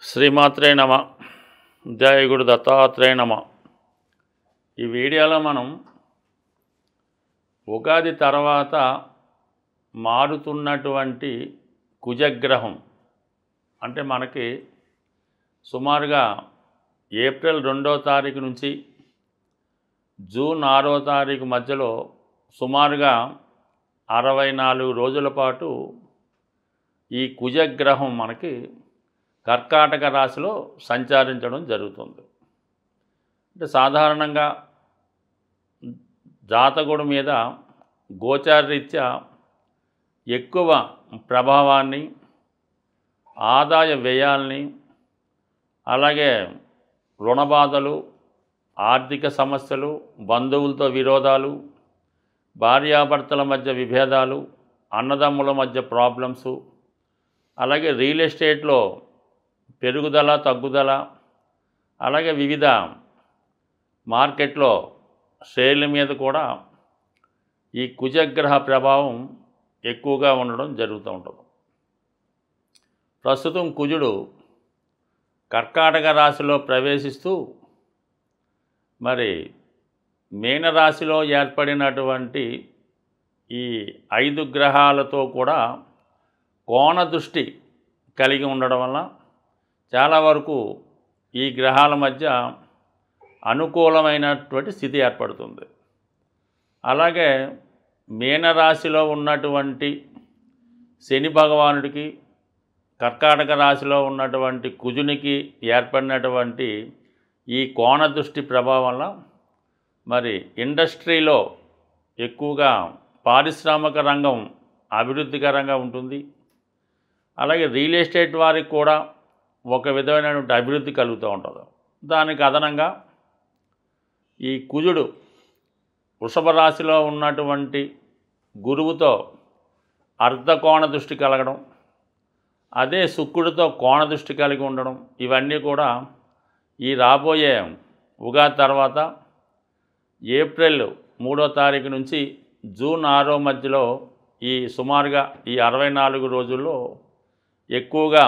శ్రీమాత్రే నమ. జయ గురు దత్తాత్రేయ నమ. ఈ వీడియోలో మనం ఉగాది తర్వాత మారుతున్నటువంటి కుజగ్రహం అంటే మనకి సుమారుగా ఏప్రిల్ 2వ తారీఖు నుంచి జూన్ 6వ తారీఖు మధ్యలో సుమారుగా 64 రోజుల పాటు ఈ కుజగ్రహం మనకి కర్కాటక రాశిలో సంచరించడం జరుగుతుంది. అంటే సాధారణంగా జాతకుడి మీద గోచారరీత్యా ఎక్కువ ప్రభావాన్ని, ఆదాయ వ్యయాల్ని, అలాగే రుణబాధలు, ఆర్థిక సమస్యలు, బంధువులతో విరోధాలు, భార్యాభర్తల మధ్య విభేదాలు, అన్నదమ్ముల మధ్య ప్రాబ్లమ్సు, అలాగే రియల్ ఎస్టేట్లో పెరుగుదల తగ్గుదల, అలాగే వివిధ మార్కెట్లో షేర్ల మీద కూడా ఈ కుజగ్రహ ప్రభావం ఎక్కువగా ఉండడం జరుగుతూ ఉంటుంది. ప్రస్తుతం కుజుడు కర్కాటక రాశిలో ప్రవేశిస్తూ మరి మీనరాశిలో ఏర్పడినటువంటి ఈ 5 గ్రహాలతో కూడా కోణ దృష్టి కలిగి ఉండడం వల్ల చాలా వరకు ఈ గ్రహాల మధ్య అనుకూలమైనటువంటి స్థితి ఏర్పడుతుంది. అలాగే మీనరాశిలో ఉన్నటువంటి శని భగవానుడికి, కర్కాటక రాశిలో ఉన్నటువంటి కుజునికి ఏర్పడినటువంటి ఈ కోణ దృష్టి ప్రభావం వల్ల మరి ఇండస్ట్రీలో ఎక్కువగా పారిశ్రామిక రంగం అభివృద్ధికరంగా ఉంటుంది. అలాగే రియల్ ఎస్టేట్ వారికి కూడా ఒక విధమైనటువంటి అభివృద్ధి కలుగుతూ ఉంటుంది. దానికి అదనంగా ఈ కుజుడు వృషభ రాశిలో ఉన్నటువంటి గురువుతో అర్ధకోణ దృష్టి కలగడం, అదే శుక్రుడితో కోణ దృష్టి కలిగి ఉండడం, ఇవన్నీ కూడా ఈ రాబోయే ఉగాది తర్వాత ఏప్రిల్ 3వ తారీఖు నుంచి జూన్ 6వ మధ్యలో ఈ సుమారుగా ఈ 64 రోజుల్లో ఎక్కువగా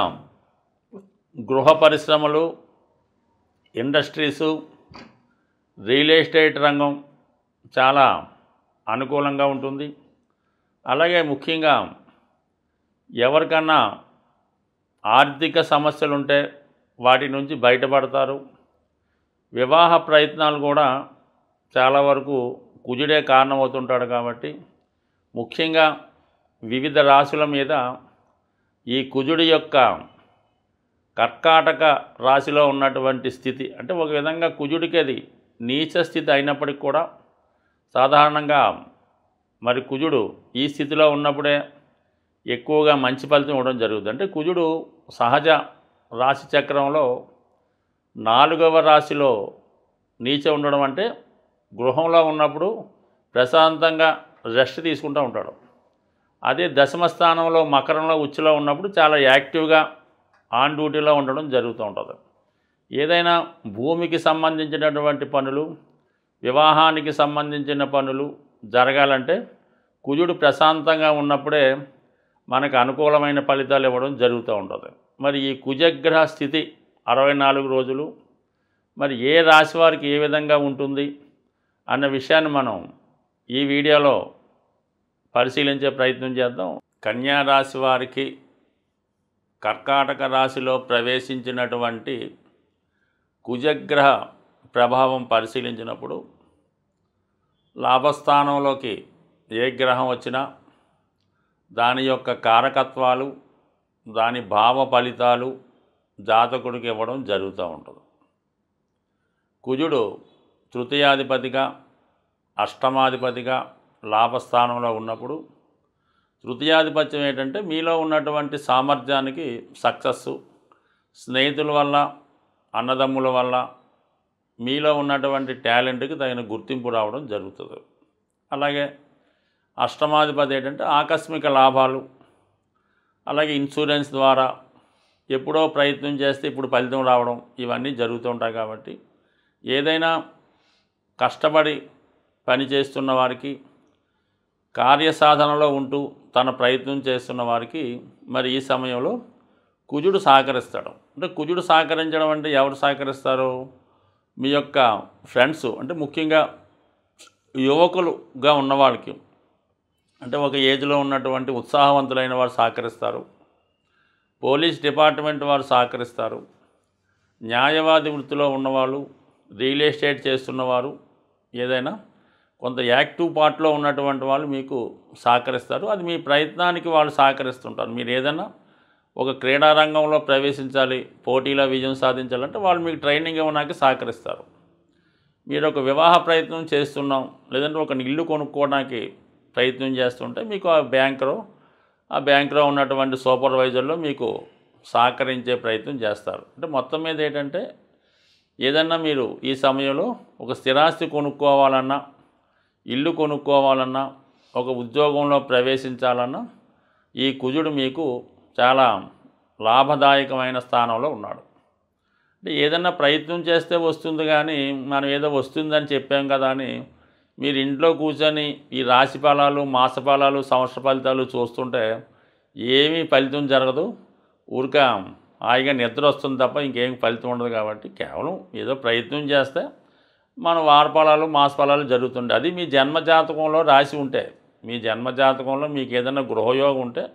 గృహ పరిశ్రమలు, ఇండస్ట్రీసు, రియల్ ఎస్టేట్ రంగం చాలా అనుకూలంగా ఉంటుంది. అలాగే ముఖ్యంగా ఎవరికన్నా ఆర్థిక సమస్యలు ఉంటే వాటి నుంచి బయటపడతారు. వివాహ ప్రయత్నాలు కూడా చాలా వరకు కుజుడే కారణమవుతుంటాడు కాబట్టి ముఖ్యంగా వివిధ రాశుల మీద ఈ కుజుడి యొక్క కర్కాటక రాశిలో ఉన్నటువంటి స్థితి అంటే ఒక విధంగా కుజుడికి అది నీచ స్థితి అయినప్పటికీ కూడా సాధారణంగా మరి కుజుడు ఈ స్థితిలో ఉన్నప్పుడే ఎక్కువగా మంచి ఫలితం ఇవ్వడం జరుగుతుంది. అంటే కుజుడు సహజ రాశి చక్రంలో 4వ రాశిలో నీచ ఉండడం అంటే గృహంలో ఉన్నప్పుడు ప్రశాంతంగా రెస్ట్ తీసుకుంటూ ఉంటాడు. అదే దశమ స్థానంలో మకరంలో ఉచ్చులో ఉన్నప్పుడు చాలా యాక్టివ్గా ఆన్ డ్యూటీలో ఉండడం జరుగుతూ ఉంటుంది. ఏదైనా భూమికి సంబంధించినటువంటి పనులు, వివాహానికి సంబంధించిన పనులు జరగాలంటే కుజుడు ప్రశాంతంగా ఉన్నప్పుడే మనకు అనుకూలమైన ఫలితాలు ఇవ్వడం జరుగుతూ ఉంటుంది. మరి ఈ కుజగ్రహ స్థితి 64 రోజులు మరి ఏ రాశి వారికి ఏ విధంగా ఉంటుంది అన్న విషయాన్ని మనం ఈ వీడియోలో పరిశీలించే ప్రయత్నం చేద్దాం. కన్యా రాశి వారికి కర్కాటక రాశిలో ప్రవేశించినటువంటి కుజగ్రహ ప్రభావం పరిశీలించినప్పుడు లాభస్థానంలోకి ఏ గ్రహం వచ్చినా దాని యొక్క కారకత్వాలు, దాని భావ ఫలితాలు జాతకుడికి ఇవ్వడం జరుగుతూ ఉంటుంది. కుజుడు తృతీయాధిపతిగా, అష్టమాధిపతిగా లాభస్థానంలో ఉన్నప్పుడు తృతీయాధిపత్యం ఏంటంటే మీలో ఉన్నటువంటి సామర్థ్యానికి సక్సెస్సు, స్నేహితుల వల్ల, అన్నదమ్ముల వల్ల మీలో ఉన్నటువంటి టాలెంట్కి తగిన గుర్తింపు రావడం జరుగుతుంది. అలాగే అష్టమాధిపతి ఏంటంటే ఆకస్మిక లాభాలు, అలాగే ఇన్సూరెన్స్ ద్వారా ఎప్పుడో ప్రయత్నం చేస్తే ఇప్పుడు ఫలితం రావడం, ఇవన్నీ జరుగుతూ ఉంటాయి. కాబట్టి ఏదైనా కష్టపడి పని చేస్తున్న వారికి, కార్యసాధనలో ఉంటూ తన ప్రయత్నం చేస్తున్న వారికి మరి ఈ సమయంలో కుజుడు సహకరిస్తాడు. అంటే కుజుడు సహకరించడం అంటే ఎవరు సహకరిస్తారు? మీ యొక్క ఫ్రెండ్స్, అంటే ముఖ్యంగా యువకులుగా ఉన్నవాళ్ళకి, అంటే ఒక ఏజ్లో ఉన్నటువంటి ఉత్సాహవంతులైన వారు సహకరిస్తారు. పోలీస్ డిపార్ట్మెంట్ వారు సహకరిస్తారు. న్యాయవాది వృత్తిలో ఉన్నవాళ్ళు, రియల్ ఎస్టేట్ చేస్తున్నవారు, ఏదైనా కొంత యాక్టివ్ పార్ట్లో ఉన్నటువంటి వాళ్ళు మీకు సహకరిస్తారు. అది మీ ప్రయత్నానికి వాళ్ళు సహకరిస్తుంటారు. మీరు ఏదైనా ఒక క్రీడా రంగంలో ప్రవేశించాలి, పోటీలో విజయం సాధించాలంటే వాళ్ళు మీకు ట్రైనింగ్ ఇవ్వడానికి సహకరిస్తారు. మీరు ఒక వివాహ ప్రయత్నం చేస్తున్నాం, లేదంటే ఒక ఇల్లు కొనుక్కోవడానికి ప్రయత్నం చేస్తుంటే మీకు ఆ బ్యాంకులో ఉన్నటువంటి సూపర్వైజర్లు మీకు సహకరించే ప్రయత్నం చేస్తారు. అంటే మొత్తం మీద ఏంటంటే ఏదన్నా మీరు ఈ సమయంలో ఒక స్థిరాస్తి కొనుక్కోవాలన్నా, ఇల్లు కొనుక్కోవాలన్నా, ఒక ఉద్యోగంలో ప్రవేశించాలన్నా ఈ కుజుడు మీకు చాలా లాభదాయకమైన స్థానంలో ఉన్నాడు. అంటే ఏదన్నా ప్రయత్నం చేస్తే వస్తుంది, కానీ మనం ఏదో వస్తుందని చెప్పాం కదా అని మీరు ఇంట్లో కూర్చొని ఈ రాశి ఫలాలు, మాస ఫలాలు, సంవత్సర ఫలితాలు చూస్తుంటే ఏమీ ఫలితం జరగదు. ఊరిక హాయిగా నిద్ర వస్తుంది తప్ప ఇంకేం ఫలితం ఉండదు. కాబట్టి కేవలం ఏదో ప్రయత్నం చేస్తే మన వార ఫలాలు, మాస ఫలాలు జరుగుతుండే. అది మీ జన్మజాతకంలో రాసి ఉంటే, మీ జన్మజాతకంలో మీకు ఏదైనా గృహయోగం ఉంటే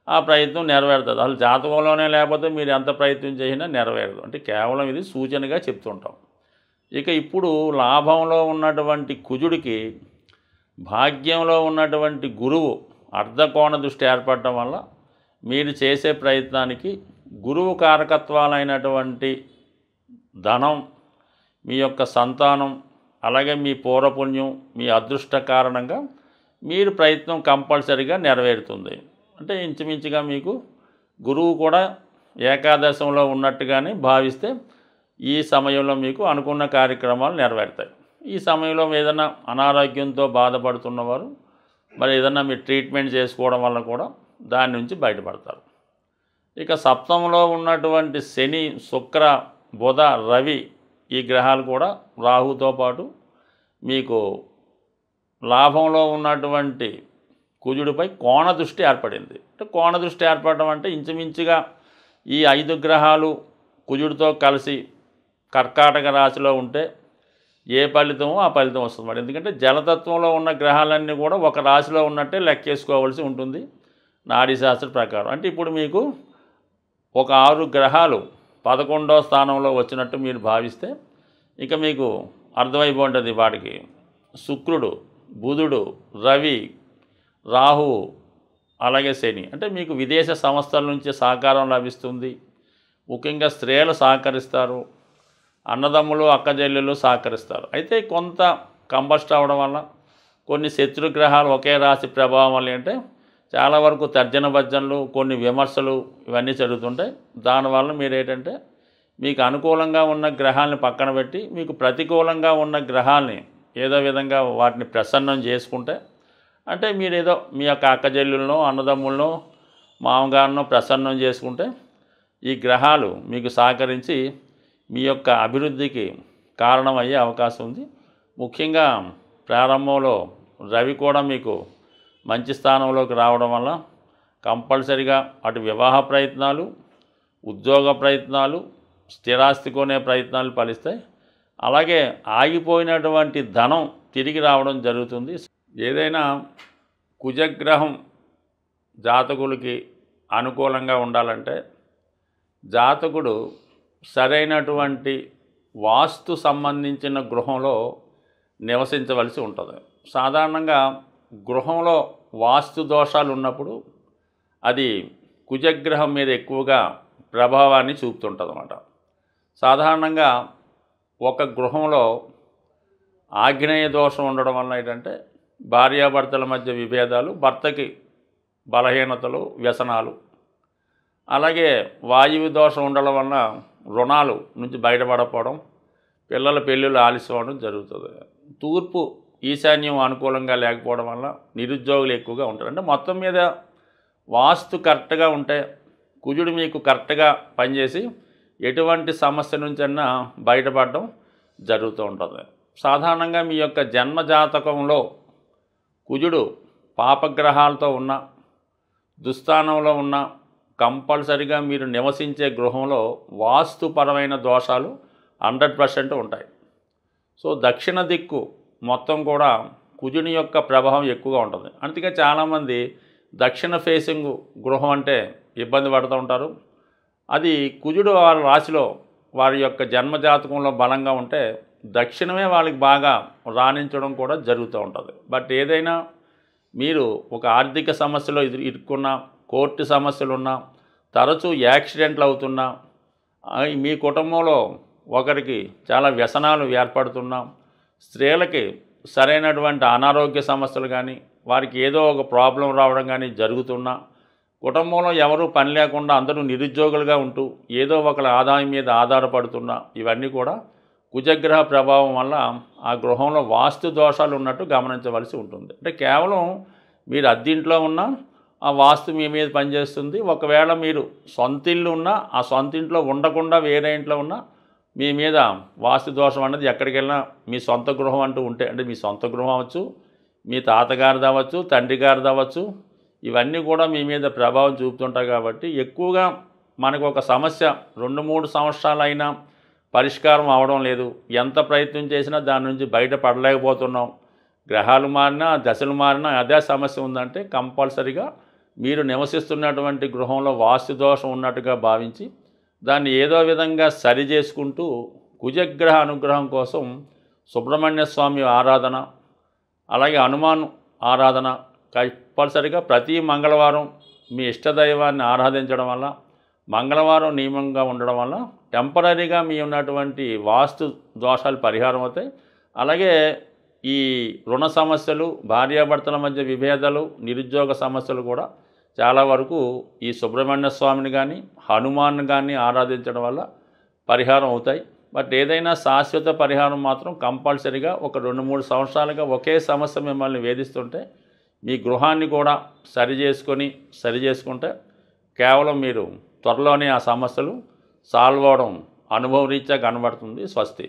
ఆ ప్రయత్నం నెరవేరుతుంది. అసలు జాతకంలోనే లేకపోతే మీరు ఎంత ప్రయత్నం చేసినా నెరవేరదు. అంటే కేవలం ఇది సూచనగా చెప్తుంటాం. ఇక ఇప్పుడు లాభంలో ఉన్నటువంటి కుజుడికి భాగ్యంలో ఉన్నటువంటి గురువు అర్ధకోణ దృష్టి ఏర్పడటం వల్ల మీరు చేసే ప్రయత్నానికి గురువు కారకత్వాలైనటువంటి ధనం, మీ యొక్క సంతానం, అలాగే మీ పూర్వపుణ్యం, మీ అదృష్ట కారణంగా మీరు ప్రయత్నం కంపల్సరీగా నెరవేరుతుంది. అంటే ఇంచుమించుగా మీకు గురువు కూడా ఏకాదశంలో ఉన్నట్టుగానే భావిస్తే ఈ సమయంలో మీకు అనుకున్న కార్యక్రమాలు నెరవేరుతాయి. ఈ సమయంలో ఏదైనా అనారోగ్యంతో బాధపడుతున్నవారు మరి ఏదైనా మీరు ట్రీట్మెంట్ చేసుకోవడం వల్ల కూడా దాని నుంచి బయటపడతారు. ఇక సప్తమంలో ఉన్నటువంటి శని, శుక్ర, బుధ, రవి ఈ గ్రహాలు కూడా రాహుతో పాటు మీకు లాభంలో ఉన్నటువంటి కుజుడిపై కోణ దృష్టి ఏర్పడింది. అంటే కోణ దృష్టి ఏర్పడడం అంటే ఇంచుమించుగా ఈ 5 గ్రహాలు కుజుడితో కలిసి కర్కాటక రాశిలో ఉంటే ఏ ఫలితమో ఆ ఫలితం వస్తుంది మరి. ఎందుకంటే జలతత్వంలో ఉన్న గ్రహాలన్నీ కూడా ఒక రాశిలో ఉన్నట్టే లెక్కేసుకోవాల్సి ఉంటుంది నాడీశాస్త్ర ప్రకారం. అంటే ఇప్పుడు మీకు ఒక 6 గ్రహాలు 11వ స్థానంలో వచ్చినట్టు మీరు భావిస్తే ఇక మీకు అర్థమైపోయి ఉంటుంది. వాటికి శుక్రుడు, బుధుడు, రవి, రాహువు, అలాగే శని. అంటే మీకు విదేశ సంస్థల నుంచి సహకారం లభిస్తుంది. ముఖ్యంగా స్త్రీలు సహకరిస్తారు, అన్నదమ్ములు, అక్కజెల్లెలు సహకరిస్తారు. అయితే కొంత కంబస్ట్ అవ్వడం వల్ల కొన్ని శత్రుగ్రహాలు ఒకే రాశి ప్రభావం వల్ల అంటే చాలా వరకు తర్జన భర్జనలు, కొన్ని విమర్శలు ఇవన్నీ జరుగుతుంటాయి. దానివల్ల మీరు ఏంటంటే మీకు అనుకూలంగా ఉన్న గ్రహాలని పక్కన పెట్టి మీకు ప్రతికూలంగా ఉన్న గ్రహాలని ఏదో విధంగా వాటిని ప్రసన్నం చేసుకుంటే, అంటే మీరేదో మీ యొక్క అక్కజెల్లులను, అన్నదమ్ములను, మామగారును ప్రసన్నం చేసుకుంటే ఈ గ్రహాలు మీకు సహకరించి మీ యొక్క అభివృద్ధికి కారణమయ్యే అవకాశం ఉంది. ముఖ్యంగా ప్రారంభంలో రవి కూడా మీకు మంచి స్థానంలోకి రావడం వల్ల కంపల్సరిగా అటు వివాహ ప్రయత్నాలు, ఉద్యోగ ప్రయత్నాలు, స్థిరాస్తి కొనే ప్రయత్నాలు ఫలిస్తాయి. అలాగే ఆగిపోయినటువంటి ధనం తిరిగి రావడం జరుగుతుంది. ఏదైనా కుజగ్రహం జాతకులకి అనుకూలంగా ఉండాలంటే జాతకుడు సరైనటువంటి వాస్తు సంబంధించిన గృహంలో నివసించవలసి ఉంటుంది. సాధారణంగా గృహంలో వాస్తు దోషాలు ఉన్నప్పుడు అది కుజగ్రహం మీద ఎక్కువగా ప్రభావాన్ని చూపుతుంటుంది అన్నమాట. సాధారణంగా ఒక గృహంలో ఆగ్నేయ దోషం ఉండడం వల్ల ఏంటంటే భార్యాభర్తల మధ్య విభేదాలు, భర్తకి బలహీనతలు, వ్యసనాలు, అలాగే వాయువు దోషం ఉండడం వల్ల రుణాలు నుంచి బయటపడకపోవడం, పిల్లల పెళ్ళిళ్ళు ఆలస్యం అవడం జరుగుతుంది. తూర్పు ఈశాన్యం అనుకూలంగా లేకపోవడం వల్ల నిరుద్యోగులు ఎక్కువగా ఉంటారు. అంటే మొత్తం మీద వాస్తు కరెక్ట్గా ఉంటే కుజుడు మీకు కరెక్ట్గా పనిచేసి ఎటువంటి సమస్య నుంచైనా బయటపడడం జరుగుతూ ఉంటుంది. సాధారణంగా మీ యొక్క జన్మజాతకంలో కుజుడు పాపగ్రహాలతో ఉన్న, దుస్థానంలో ఉన్న, కంపల్సరిగా మీరు నివసించే గృహంలో వాస్తుపరమైన దోషాలు 100% ఉంటాయి. సో దక్షిణ దిక్కు మొత్తం కూడా కుజుని యొక్క ప్రభావం ఎక్కువగా ఉంటుంది. అందుకే చాలామంది దక్షిణ ఫేసింగ్ గృహం అంటే ఇబ్బంది పడుతూ ఉంటారు. అది కుజుడు వారి రాశిలో వారి యొక్క జన్మజాతకంలో బలంగా ఉంటే దక్షిణమే వాళ్ళకి బాగా రాణించడం కూడా జరుగుతూ ఉంటుంది. బట్ ఏదైనా మీరు ఒక ఆర్థిక సమస్యలో ఇరుక్కున్నా, కోర్టు సమస్యలున్నా, తరచూ యాక్సిడెంట్లు అవుతున్నా, మీ కుటుంబంలో ఒకరికి చాలా వ్యసనాలు ఏర్పడుతున్నా, స్త్రీలకి సరైనటువంటి అనారోగ్య సమస్యలు కానీ, వారికి ఏదో ఒక ప్రాబ్లం రావడం కానీ జరుగుతున్నా, కుటుంబంలో ఎవరూ పని లేకుండా అందరూ నిరుద్యోగులుగా ఉంటూ ఏదో ఒకరి ఆదాయం మీద ఆధారపడుతున్నా, ఇవన్నీ కూడా కుజగ్రహ ప్రభావం వల్ల ఆ గృహంలో వాస్తు దోషాలు ఉన్నట్టు గమనించవలసి ఉంటుంది. అంటే కేవలం మీరు అద్దింట్లో ఉన్నా ఆ వాస్తు మీ మీద పనిచేస్తుంది. ఒకవేళ మీరు సొంత ఇల్లు ఉన్నా ఆ సొంత ఇంట్లో ఉండకుండా వేరే ఇంట్లో ఉన్నా మీ మీద వాస్తు దోషం అన్నది ఎక్కడికి వెళ్ళినా మీ సొంత గృహం అంటూ ఉంటే, అంటే మీ సొంత గృహం అవ్వచ్చు, మీ తాతగారిది అవ్వచ్చు, తండ్రి గారిది అవ్వచ్చు, ఇవన్నీ కూడా మీ మీద ప్రభావం చూపుతుంటాయి. కాబట్టి ఎక్కువగా మనకు ఒక సమస్య 2-3 సంవత్సరాలైనా పరిష్కారం అవడం లేదు. ఎంత ప్రయత్నం చేసినా దాని నుంచి బయటపడలేకపోతున్నాం. గ్రహాలు మారినా, దశలు మారినా అదే సమస్య ఉందంటే కంపల్సరిగా మీరు నివసిస్తున్నటువంటి గృహంలో వాస్తు దోషం ఉన్నట్టుగా భావించి దాన్ని ఏదో విధంగా సరి చేసుకుంటూ కుజగ్రహ అనుగ్రహం కోసం సుబ్రహ్మణ్య స్వామి ఆరాధన, అలాగే హనుమాన్ ఆరాధన కంపల్సరిగా ప్రతి మంగళవారం మీ ఇష్టదైవాన్ని ఆరాధించడం వల్ల, మంగళవారం నియమంగా ఉండడం వల్ల టెంపరీగా మీ ఉన్నటువంటి వాస్తు దోషాలు పరిహారం అవుతాయి. అలాగే ఈ రుణ సమస్యలు, భార్యాభర్తల మధ్య విభేదాలు, నిరుద్యోగ సమస్యలు కూడా చాలా వరకు ఈ సుబ్రహ్మణ్య స్వామిని కానీ హనుమాన్ కానీ ఆరాధించడం వల్ల పరిహారం అవుతాయి. బట్ ఏదైనా శాశ్వత పరిహారం మాత్రం కంపల్సరిగా ఒక 2-3 సంవత్సరాలుగా ఒకే సమస్య మిమ్మల్ని వేధిస్తుంటే మీ గృహాన్ని కూడా సరి చేసుకుంటే కేవలం మీరు త్వరలోనే ఆ సమస్యలు సాల్వ్ అవడం అనుభవరీత్యా కనబడుతుంది. స్వస్తి.